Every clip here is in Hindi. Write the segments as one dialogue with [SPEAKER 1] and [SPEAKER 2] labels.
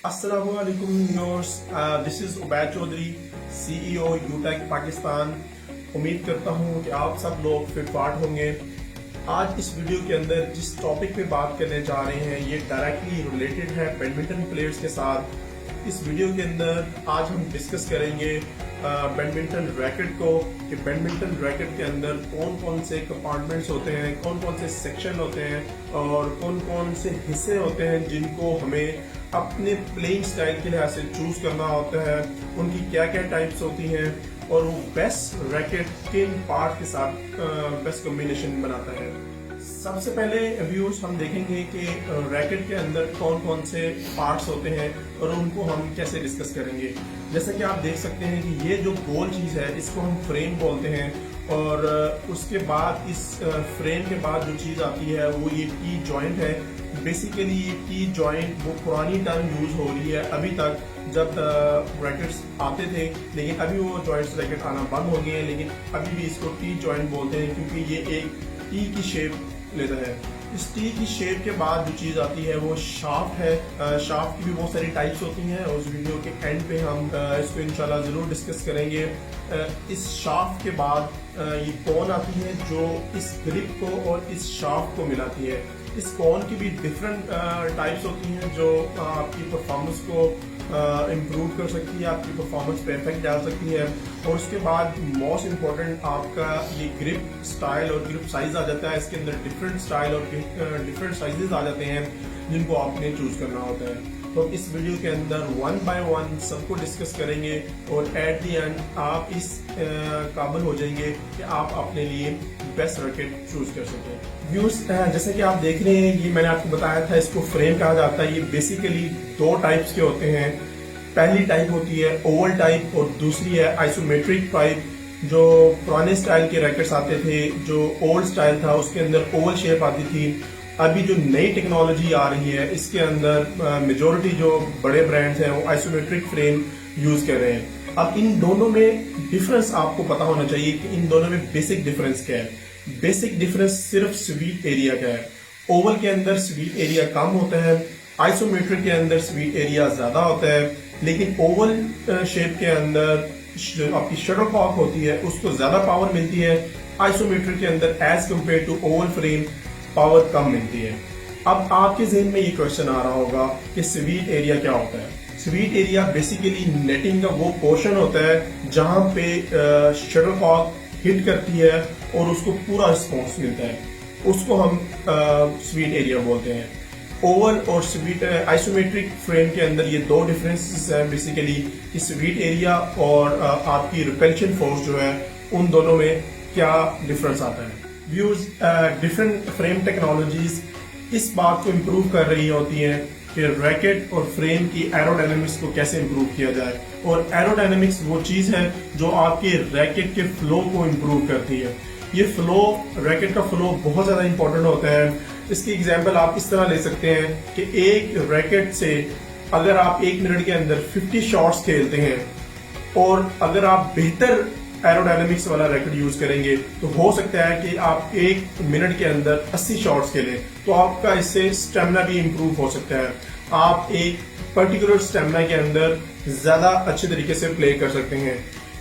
[SPEAKER 1] अस्सलामुअलैकुम viewers, this is Ubaid Chaudhry, CEO Utech Pakistan. उम्मीद करता हूँ कि आप सब लोग फिट फाट होंगे। आज इस वीडियो के अंदर जिस टॉपिक पे बात करने जा रहे हैं ये डायरेक्टली रिलेटेड है बैडमिंटन प्लेयर्स के साथ। इस वीडियो के अंदर आज हम डिस्कस करेंगे बैडमिंटन रैकेट को, कि बैडमिंटन रैकेट के अंदर कौन कौन से कंपार्टमेंट्स होते हैं, कौन कौन से सेक्शन होते हैं और कौन कौन से हिस्से होते हैं जिनको हमें अपने प्लेइंग स्टाइल के लिहाज से चूज करना होता है, उनकी क्या क्या टाइप्स होती हैं और वो बेस्ट रैकेट किन पार्ट के साथ बेस्ट कॉम्बिनेशन बनाता है। सबसे पहले व्यूअर्स हम देखेंगे कि रैकेट के अंदर कौन कौन से पार्ट्स होते हैं और उनको हम कैसे डिस्कस करेंगे। जैसा कि आप देख सकते हैं कि ये जो गोल चीज है इसको हम फ्रेम बोलते हैं और उसके बाद इस फ्रेम के बाद जो चीज आती है वो ये टी जॉइंट है। बेसिकली ये टी जॉइंट वो पुरानी टर्म यूज हो रही है अभी तक, जब रैकेट्स आते थे, लेकिन अभी वो जॉइंट्स रैकेट आना बंद हो गए हैं, लेकिन अभी भी इसको टी जॉइंट बोलते हैं क्योंकि ये एक टी की शेप लेता है। इस टी की शेप के बाद जो चीज आती है वो शाफ्ट है। शाफ्ट की भी बहुत सारी टाइप्स होती हैं और उस वीडियो के एंड पे हम इसको इंशाल्लाह जरूर डिस्कस करेंगे। इस शाफ्ट के बाद ये कॉन आती है जो इस ग्रिप को और इस शाफ्ट को मिलाती है। इस कॉन की भी डिफरेंट टाइप्स होती हैं जो आपकी परफॉर्मेंस को इम्प्रूव कर सकती है, आपकी परफॉर्मेंस पे इफेक्ट डाल सकती है। और उसके बाद मोस्ट इम्पोर्टेंट आपका ये ग्रिप स्टाइल और ग्रिप साइज आ जाता है। इसके अंदर डिफरेंट स्टाइल और डिफरेंट साइजेस आ जाते हैं जिनको आपने चूज करना होता है। तो इस वीडियो के अंदर वन बाय वन सबको डिस्कस करेंगे और एट दी एंड आप इस काबिल हो जाएंगे कि आप अपने लिए बेस्ट रैकेट चूज कर सकें। व्यूज जैसे कि आप देख रहे हैं, ये मैंने आपको बताया था, इसको फ्रेम कहा जाता है। ये बेसिकली दो टाइप्स के होते हैं। पहली टाइप होती है ओवल टाइप और दूसरी है आइसोमेट्रिक टाइप। जो पुराने स्टाइल के रैकेट्स आते थे, जो ओल्ड स्टाइल था उसके अंदर ओवल शेप आती थी। अभी जो नई टेक्नोलॉजी आ रही है इसके अंदर मेजोरिटी जो बड़े ब्रांड्स हैं वो आइसोमेट्रिक फ्रेम यूज कर रहे हैं। अब इन दोनों में डिफरेंस आपको पता होना चाहिए कि इन दोनों में बेसिक डिफरेंस क्या है। बेसिक डिफरेंस सिर्फ स्वीट एरिया का है। ओवल के अंदर स्वीट एरिया कम होता है, आइसोमेट्रिक के अंदर स्वीट एरिया ज्यादा होता है। लेकिन ओवल शेप के अंदर आपकी शटलकॉक होती है उसको ज्यादा पावर मिलती है। आइसोमेट्रिक के अंदर as compare to oval frame power कम मिलती है। अब आपके जहन में ये क्वेश्चन आ रहा होगा कि स्वीट एरिया क्या होता है। स्वीट एरिया बेसिकली नेटिंग का वो पोर्शन होता है जहां पे शटलकॉक हिट करती है और उसको पूरा रिस्पॉन्स मिलता है, उसको हम स्वीट एरिया बोलते हैं। ओवल और स्वीट आइसोमेट्रिक फ्रेम के अंदर ये दो डिफरेंसेस हैं बेसिकली, कि स्वीट एरिया और आपकी रिपल्शन फोर्स जो है उन दोनों में क्या डिफरेंस आता है। व्यूज डिफरेंट फ्रेम टेक्नोलॉजीज इस बात को इम्प्रूव कर रही होती हैं कि रैकेट और फ्रेम की एरोडायनेमिक्स को कैसे इम्प्रूव किया जाए। और एरोडायनेमिक्स वो चीज है जो आपके रैकेट के फ्लो को इम्प्रूव करती है। ये फ्लो, रैकेट का फ्लो बहुत ज्यादा इंपॉर्टेंट होता है। इसकी एग्जांपल आप इस तरह ले सकते हैं कि एक रैकेट से अगर आप 1 मिनट के अंदर 50 शॉट्स खेलते हैं और अगर आप बेहतर एरोडायनेमिक्स वाला रैकेट यूज करेंगे तो हो सकता है कि आप 1 मिनट के अंदर 80 शॉट्स खेलें, तो आपका इससे स्टेमिना भी इंप्रूव हो सकता है। आप एक पर्टिकुलर स्टेमिना के अंदर ज्यादा अच्छे तरीके से प्ले कर सकते हैं।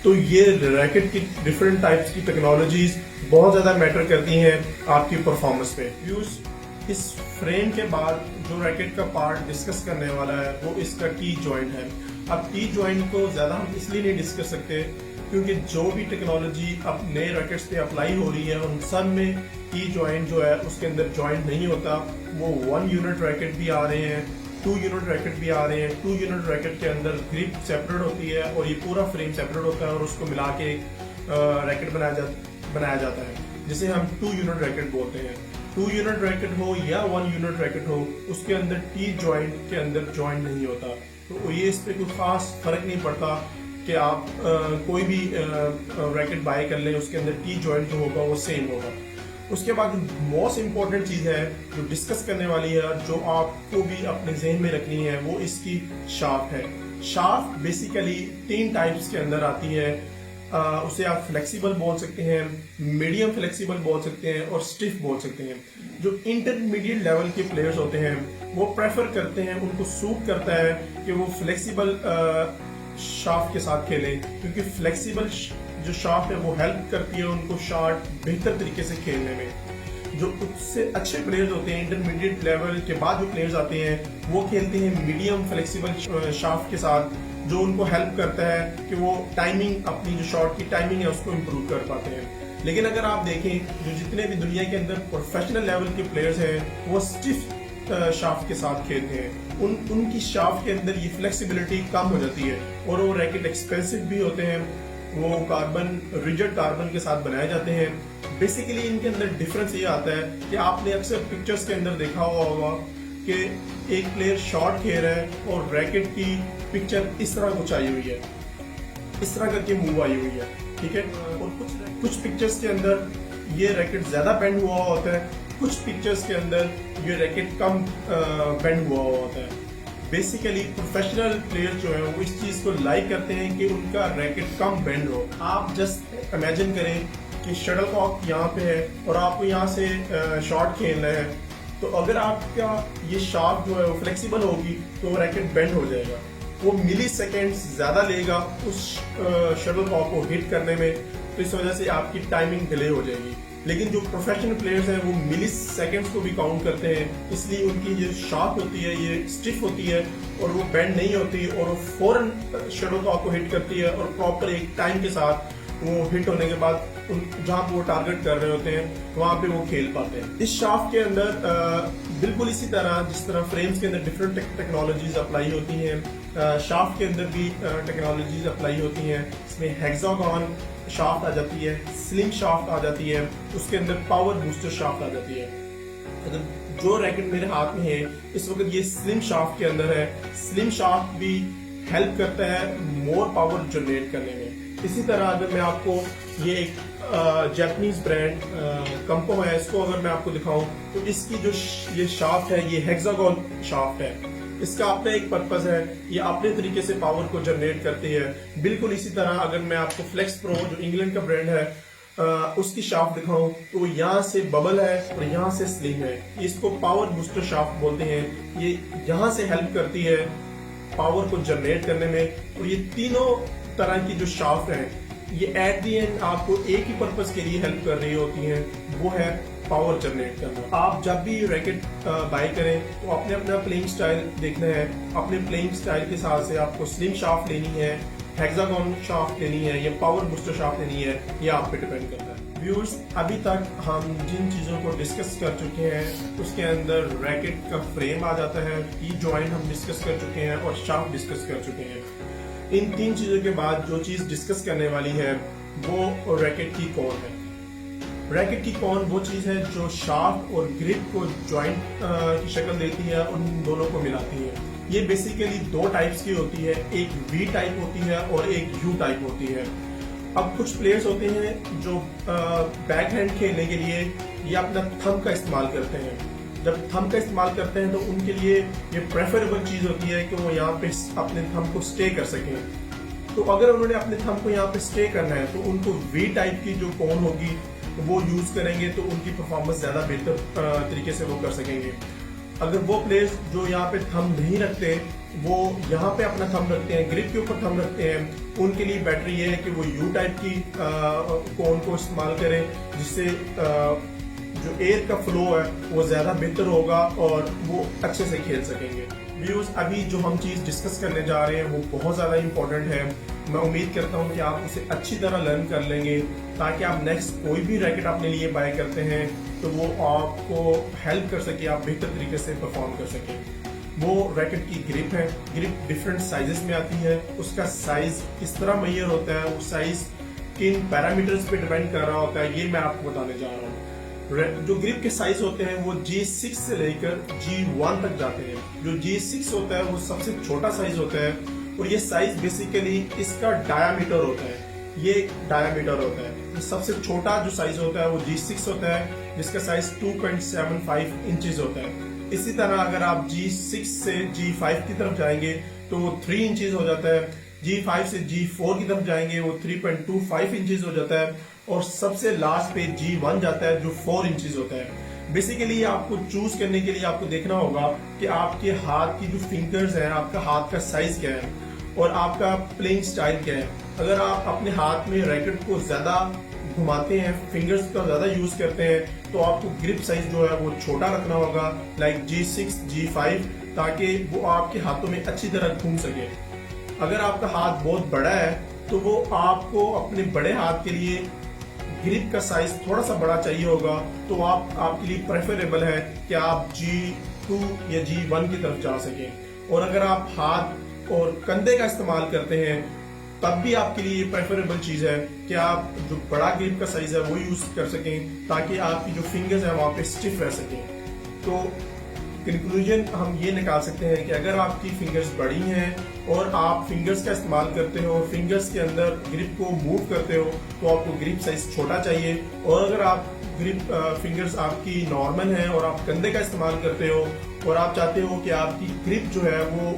[SPEAKER 1] तो ये रैकेट की डिफरेंट टाइप्स की टेक्नोलॉजीज बहुत ज्यादा मैटर करती हैं आपकी परफॉर्मेंस पे। यूज इस फ्रेम के बाद जो रैकेट का पार्ट डिस्कस करने वाला है वो इसका टी जॉइंट है। अब टी जॉइंट को ज्यादा हम इसलिए नहीं डिस्कस सकते क्योंकि जो भी टेक्नोलॉजी अब नए रैकेट्स पे अप्लाई हो रही है उन सब में टी जॉइंट जो है उसके अंदर जॉइंट नहीं होता। वो 1 यूनिट रैकेट भी आ रहे हैं, 2 यूनिट रैकेट भी आ रहे हैं। 2 यूनिट रैकेट के अंदर ग्रिप सेपरेट होती है और ये पूरा फ्रेम सेपरेट होता है और उसको मिला के रैकेट बनाया जाता है, जिसे हम 2 यूनिट रैकेट बोलते हैं। 2 यूनिट रैकेट हो या 1 यूनिट रैकेट हो, उसके अंदर टी जॉइंट के अंदर जॉइंट नहीं होता। तो ये इस पे कोई खास फर्क नहीं पड़ता कि आप कोई भी रैकेट बाय कर लें, उसके अंदर टी जॉइंट जो होगा वो सेम होगा। उसके बाद मोस्ट इंपॉर्टेंट चीज है जो डिस्कस करने वाली है और जो आपको भी अपने जहन में रखनी है वो इसकी शाफ्ट है। शाफ्ट बेसिकली 3 टाइप्स के अंदर आती है। उसे आप फ्लेक्सिबल बोल सकते हैं, मीडियम फ्लेक्सिबल बोल सकते हैं और स्टिफ बोल सकते हैं। जो इंटरमीडिएट लेवल के प्लेयर्स होते हैं वो प्रेफर करते हैं, उनको सूट करता है कि वो फ्लेक्सिबल शाफ्ट के साथ खेलें, क्योंकि फ्लेक्सिबल जो शाफ्ट है वो हेल्प करती है उनको शॉट बेहतर तरीके से खेलने में। जो उससे अच्छे प्लेयर्स होते हैं, इंटरमीडिएट लेवल के बाद जो प्लेयर्स आते हैं वो खेलते हैं मीडियम फ्लेक्सिबल शाफ्ट के साथ, जो उनको हेल्प करता है कि वो टाइमिंग, अपनी जो शॉट की टाइमिंग है उसको इम्प्रूव कर पाते हैं। लेकिन अगर आप देखें जो जितने भी दुनिया के अंदर प्रोफेशनल लेवल के प्लेयर्स हैं वो स्टिफ शाफ्ट के साथ खेलते हैं। उनकी शाफ्ट के अंदर ये फ्लेक्सिबिलिटी कम हो जाती है और वो रैकेट एक्सपेंसिव भी होते हैं। वो रिजिड कार्बन के साथ बनाए जाते हैं। बेसिकली इनके अंदर डिफरेंस ये आता है कि आपने अक्सर पिक्चर्स के अंदर देखा हुआ होगा कि एक प्लेयर शॉट खेल रहा है और रैकेट की पिक्चर इस तरह कुछ आई हुई है, इस तरह करके मूव आई हुई है, ठीक है। और कुछ पिक्चर्स के अंदर ये रैकेट ज्यादा बेंड हुआ होता है, कुछ पिक्चर्स के अंदर ये रैकेट कम बेंड हुआ होता है। बेसिकली प्रोफेशनल प्लेयर जो है वो इस चीज को लाइक करते हैं कि उनका रैकेट कम बेंड हो। आप जस्ट इमेजिन करें कि शटल कॉक यहाँ पे है और आपको यहाँ से शॉट खेलना है, तो अगर आपका ये शाफ्ट जो है वो फ्लेक्सिबल होगी तो रैकेट बेंड हो जाएगा, वो मिली सेकेंड्स ज्यादा लेगा उस शटल कॉक को हिट करने में, तो इस वजह से आपकी टाइमिंग डिले हो जाएगी। लेकिन जो प्रोफेशनल प्लेयर्स हैं वो मिली सेकेंड्स को भी काउंट करते हैं, इसलिए उनकी ये शाफ्ट होती है ये स्टिफ होती है और वो बेंड नहीं होती और वो फौरन शटल कॉक को हिट करती है और प्रॉपर एक टाइम के साथ वो हिट होने के बाद जहां पे वो टारगेट कर रहे होते हैं वहां पे वो खेल पाते हैं। इस शाफ्ट के अंदर बिल्कुल इसी तरह जिस तरह फ्रेम्स के अंदर डिफरेंट टेक्नोलॉजीज अप्लाई होती हैं, शाफ्ट के अंदर भी टेक्नोलॉजीज अप्लाई होती हैं। इसमें हेक्सागन शाफ्ट आ जाती है, स्लिंग शाफ्ट आ जाती है, उसके अंदर पावर बूस्टर शाफ्ट आ जाती है। अगर जो रैकेट मेरे हाथ में है इस वक्त ये स्लिम शाफ्ट के अंदर है, स्लिम शाफ्ट भी हेल्प करता है मोर पावर जनरेट करने में। इसी तरह अगर मैं आपको ये एक जापानीज ब्रांड कंपो है, इसको अगर मैं आपको दिखाऊं तो इसकी जो ये शाफ्ट है ये हेक्सागन शाफ्ट है। इसका अपना एक पर्पस है, ये अपने तरीके से पावर को जनरेट करती है। बिल्कुल इसी तरह अगर मैं आपको फ्लेक्स प्रो जो इंग्लैंड का ब्रांड है उसकी शाफ्ट दिखाऊं तो यहाँ से बबल है और यहाँ से स्लिम है। इसको पावर बूस्टर शाफ्ट बोलते हैं। ये यहाँ से हेल्प करती है पावर को जनरेट करने में। और ये तीनों तरह की जो शाफ्ट है ये एट दी एंड आपको एक ही पर्पस के लिए हेल्प कर रही होती हैं, वो है पावर जनरेट करना। आप जब भी रैकेट बाय करें तो अपने अपना प्लेइंग स्टाइल देखना है। अपने प्लेइंग स्टाइल के हिसाब से आपको स्लिम शाफ्ट लेनी है, हेक्सागन शाफ्ट लेनी है या पावर बूस्टर शाफ्ट लेनी है, ये आप पे डिपेंड करता है। व्यूअर्स, अभी तक हम जिन चीजों को डिस्कस कर चुके हैं उसके अंदर रैकेट का फ्रेम आ जाता है, की जॉइंट हम डिस्कस कर चुके हैं और शाफ्ट डिस्कस कर चुके हैं। इन तीन चीजों के बाद जो चीज डिस्कस करने वाली है वो रैकेट की कॉन है। रैकेट की कॉन वो चीज है जो शाफ्ट और ग्रिप को जॉइंट की शक्ल देती है, उन दोनों को मिलाती है। ये बेसिकली दो टाइप्स की होती है, एक वी टाइप होती है और एक यू टाइप होती है। अब कुछ प्लेयर्स होते हैं जो बैक हैंड खेलने के लिए ये अपना थंब का इस्तेमाल करते हैं। जब थंब का इस्तेमाल करते हैं तो उनके लिए ये प्रेफरेबल चीज होती है कि वो यहाँ पे अपने थंब को स्टे कर सकें। तो अगर उन्होंने अपने थंब को यहाँ पे स्टे करना है तो उनको वी टाइप की जो कॉन होगी वो यूज करेंगे तो उनकी परफॉर्मेंस ज्यादा बेहतर तरीके से वो कर सकेंगे। अगर वो प्लेयर्स जो यहाँ पे थंब नहीं रखते, वो यहाँ पे अपना थंब रखते हैं, ग्रिप के ऊपर थंब रखते हैं, उनके लिए बेटर ये है कि वो यू टाइप की कॉन को इस्तेमाल करें, जिससे जो एयर का फ्लो है वो ज्यादा बेहतर होगा और वो अच्छे से खेल सकेंगे। व्यूअर्स, अभी जो हम चीज डिस्कस करने जा रहे हैं वो बहुत ज्यादा इंपॉर्टेंट है। मैं उम्मीद करता हूँ कि आप उसे अच्छी तरह लर्न कर लेंगे ताकि आप नेक्स्ट कोई भी रैकेट अपने लिए बाय करते हैं तो वो आपको हेल्प कर सके, आप बेहतर तरीके से परफॉर्म कर सकें। वो रैकेट की ग्रिप है, ग्रिप डिफरेंट साइजेस में आती है, उसका साइज किस तरह मेजर होता है, वो साइज किन पैरामीटर्स पे डिपेंड कर रहा होता है, ये मैं आपको बताने जा रहा हूँ। जो ग्रिप के साइज होते हैं वो G6 से लेकर G1 तक जाते हैं। जो G6 होता है वो सबसे छोटा साइज होता है और ये साइज बेसिकली इसका डायामीटर होता है, ये डायामीटर होता है। तो सबसे छोटा जो साइज होता है वो G6 होता है जिसका साइज 2.75 इंचेस होता है। इसी तरह अगर आप G6 से G5 की तरफ जाएंगे तो वो 3 इंचेस हो जाता है, G5 से G4 की तरफ जाएंगे वो 3.25 इंचेस हो जाता है, और सबसे लास्ट पे G1 जाता है जो 4 इंचेस होता है। बेसिकली आपको चूज करने के लिए आपको देखना होगा कि आपके हाथ की जो फिंगर्स हैं, आपका हाथ का साइज क्या है और आपका प्लेइंग स्टाइल क्या है। अगर आप अपने हाथ में रैकेट को ज्यादा घुमाते हैं, फिंगर्स का ज्यादा यूज करते हैं, तो आपको ग्रिप साइज जो है वो छोटा रखना होगा, लाइक G6 G5, ताकि वो आपके हाथों में अच्छी तरह घूम सके। अगर आपका हाथ बहुत बड़ा है तो वो आपको अपने बड़े हाथ के लिए ग्रिप का साइज थोड़ा सा बड़ा चाहिए होगा, तो आपके लिए प्रेफरेबल है कि आप G2 या G1 की तरफ जा सकें। और अगर आप हाथ और कंधे का इस्तेमाल करते हैं तब भी आपके लिए प्रेफरेबल चीज है कि आप जो बड़ा ग्रिप का साइज है वो यूज कर सकें, ताकि आपकी जो फिंगर्स है वहां पे स्टिफ रह सकें। तो कंक्लूजन हम ये निकाल सकते हैं कि अगर आपकी फिंगर्स बड़ी हैं और आप फिंगर्स का इस्तेमाल करते हो, फिंगर्स के अंदर ग्रिप को मूव करते हो, तो आपको ग्रिप साइज छोटा चाहिए। और अगर आप ग्रिप फिंगर्स आपकी नॉर्मल हैं और आप कंधे का इस्तेमाल करते हो और आप चाहते हो कि आपकी ग्रिप जो है वो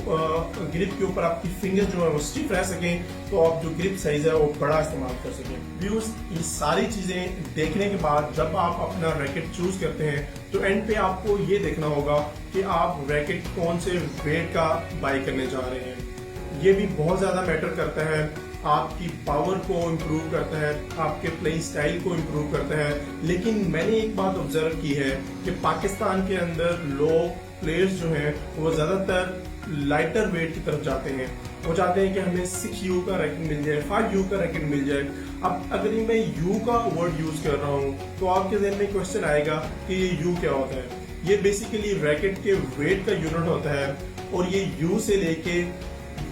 [SPEAKER 1] ग्रिप के ऊपर आपकी फिंगर्स जो है वो स्टिफ रह सकें, तो आप जो ग्रिप साइज है वो बड़ा इस्तेमाल कर सकें। व्यूअर्स, ये सारी चीजें देखने के बाद जब आप अपना रैकेट चूज करते हैं तो एंड पे आपको ये देखना होगा कि आप रैकेट कौन से वेट का बाय करने जा रहे हैं। ये भी बहुत ज्यादा मैटर करता है, आपकी पावर को इम्प्रूव करता है, आपके प्लेइंग स्टाइल को इम्प्रूव करता है। लेकिन मैंने एक बात ऑब्जर्व की है कि पाकिस्तान के अंदर लोग प्लेयर्स जो हैं वो ज्यादातर लाइटर वेट की तरफ जाते हैं। वो चाहते हैं कि हमें 6U का रैकेट मिल जाए, 5U का रैकेट मिल जाए। अब अगर मैं U का वर्ड यूज कर रहा हूँ तो आपके जहन में क्वेश्चन आएगा कि ये U क्या होता है। ये बेसिकली रैकेट के वेट का यूनिट होता है, और ये U से लेके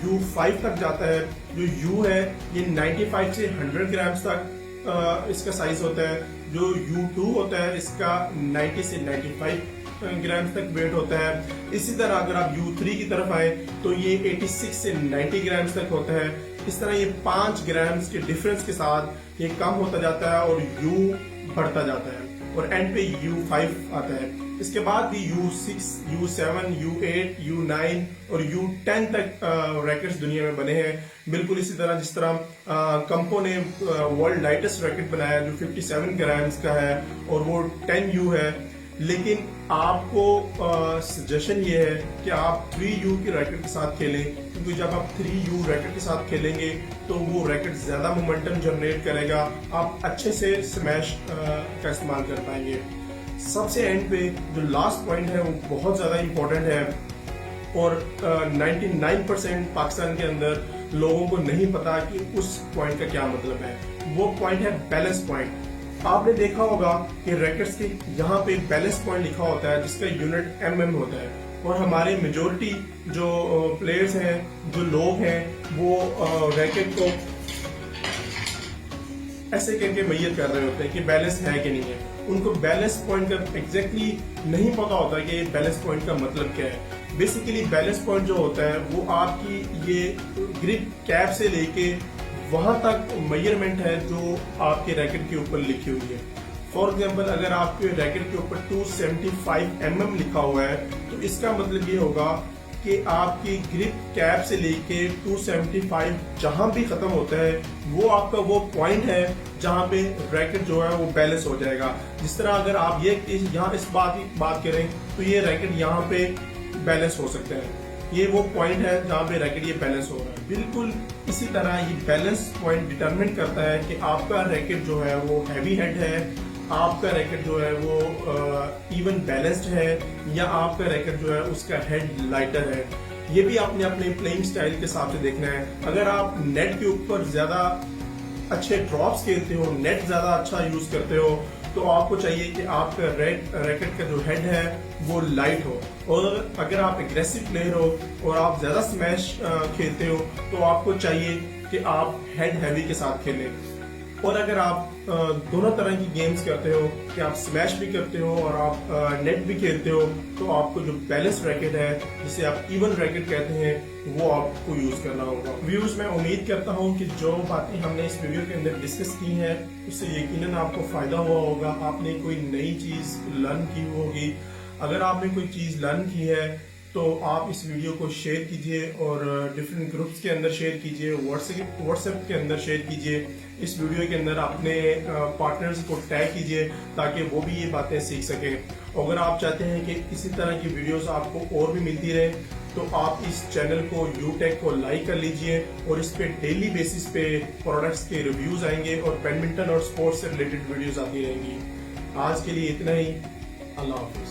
[SPEAKER 1] U5 तक जाता है। जो U है ये 95 से 100 ग्राम्स तक इसका साइज होता है। जो U2 होता है इसका 90 से 95 ग्राम्स तक वेट होता है। इसी तरह अगर आप U3 की तरफ आए तो ये 86 से 90 ग्राम्स तक होता है। इस तरह ये 5 ग्राम्स के डिफरेंस के साथ ये कम होता जाता है और U बढ़ता जाता है, और एंड पे U5 आता है। इसके बाद भी U6, U7, U8, U9 और U10 तक रैकेट्स दुनिया में बने हैं। बिल्कुल इसी तरह जिस तरह कंपो ने वर्ल्ड लाइटेस्ट रैकेट बनाया जो 57 ग्राम्स का है और वो 10U है। लेकिन आपको सजेशन ये है कि आप 3U की रैकेट के साथ खेलें, क्योंकि जब आप 3U रैकेट के साथ खेलेंगे तो वो रैकेट ज्यादा मोमेंटम जनरेट करेगा, आप अच्छे से स्मैश का इस्तेमाल कर पाएंगे। सबसे एंड पे जो लास्ट पॉइंट है वो बहुत ज्यादा इंपॉर्टेंट है, और 99% पाकिस्तान के अंदर लोगों को नहीं पता कि उस पॉइंट का क्या मतलब है। वो पॉइंट है बैलेंस पॉइंट। आपने देखा होगा कि रैकेट्स के यहाँ पे बैलेंस पॉइंट लिखा होता है जिसका यूनिट mm होता है, और हमारे मेजोरिटी जो प्लेयर्स हैं, जो लोग हैं, वो रैकेट को ऐसे करके मैयर कर रहे होते हैं कि बैलेंस है कि नहीं है। उनको बैलेंस पॉइंट का एग्जैक्टली नहीं पता होता कि बैलेंस पॉइंट का मतलब क्या है। बेसिकली बैलेंस पॉइंट जो होता है वो आपकी ये ग्रिप कैप से लेके वहां तक मेजरमेंट है जो आपके रैकेट के ऊपर लिखी हुई है। फॉर एग्जाम्पल, अगर आपके रैकेट के ऊपर 275 mm लिखा हुआ है तो इसका मतलब ये होगा कि आपकी ग्रिप कैप से लेके 275 जहां भी खत्म होता है वो आपका वो पॉइंट है जहां पे रैकेट जो है वो बैलेंस हो जाएगा। जिस तरह अगर आप ये यहाँ इस बात करें तो ये रैकेट यहाँ पे बैलेंस हो सकता है, ये वो पॉइंट है जहाँ पे रैकेट ये बैलेंस हो रहा है। बिल्कुल इसी तरह ये बैलेंस पॉइंट डिटरमिन करता है कि आपका रैकेट जो है वो हैवी हेड है, आपका रैकेट जो है वो इवन बैलेंस्ड है, या आपका रैकेट जो है उसका हेड लाइटर है। ये भी आपने अपने प्लेइंग स्टाइल के हिसाब से देखना है। अगर आप नेट के ऊपर ज्यादा अच्छे ड्रॉप्स खेलते हो, नेट ज्यादा अच्छा यूज करते हो, तो आपको चाहिए कि आपका रैकेट का जो हेड है वो लाइट हो। और अगर आप एग्रेसिव प्लेयर हो और आप ज्यादा स्मैश खेलते हो तो आपको चाहिए कि आप हेड हैवी के साथ खेलें। और अगर आप दोनों तरह की गेम्स करते हो कि आप स्मैश भी करते हो और आप नेट भी खेलते हो, तो आपको जो बैलेंस रैकेट है जिसे आप इवन रैकेट कहते हैं वो आपको यूज करना होगा। व्यूज, मैं उम्मीद करता हूँ कि जो बातें हमने इस वीडियो के अंदर डिस्कस की हैं उससे यकीनन आपको फायदा हुआ होगा, आपने कोई नई चीज लर्न की होगी। अगर आपने कोई चीज लर्न की है तो आप इस वीडियो को शेयर कीजिए और डिफरेंट ग्रुप्स के अंदर शेयर कीजिए, व्हाट्सएप के अंदर शेयर कीजिए। इस वीडियो के अंदर अपने पार्टनर्स को टैग कीजिए ताकि वो भी ये बातें सीख सकें। अगर आप चाहते हैं कि इसी तरह की वीडियोस आपको और भी मिलती रहे तो आप इस चैनल को यूटेक को लाइक कर लीजिए और इस पे डेली बेसिस पे प्रोडक्ट्स के रिव्यूज आएंगे और बैडमिंटन और स्पोर्ट्स से रिलेटेड वीडियोस आती रहेंगी। आज के लिए इतना ही। अल्लाह हाफिज।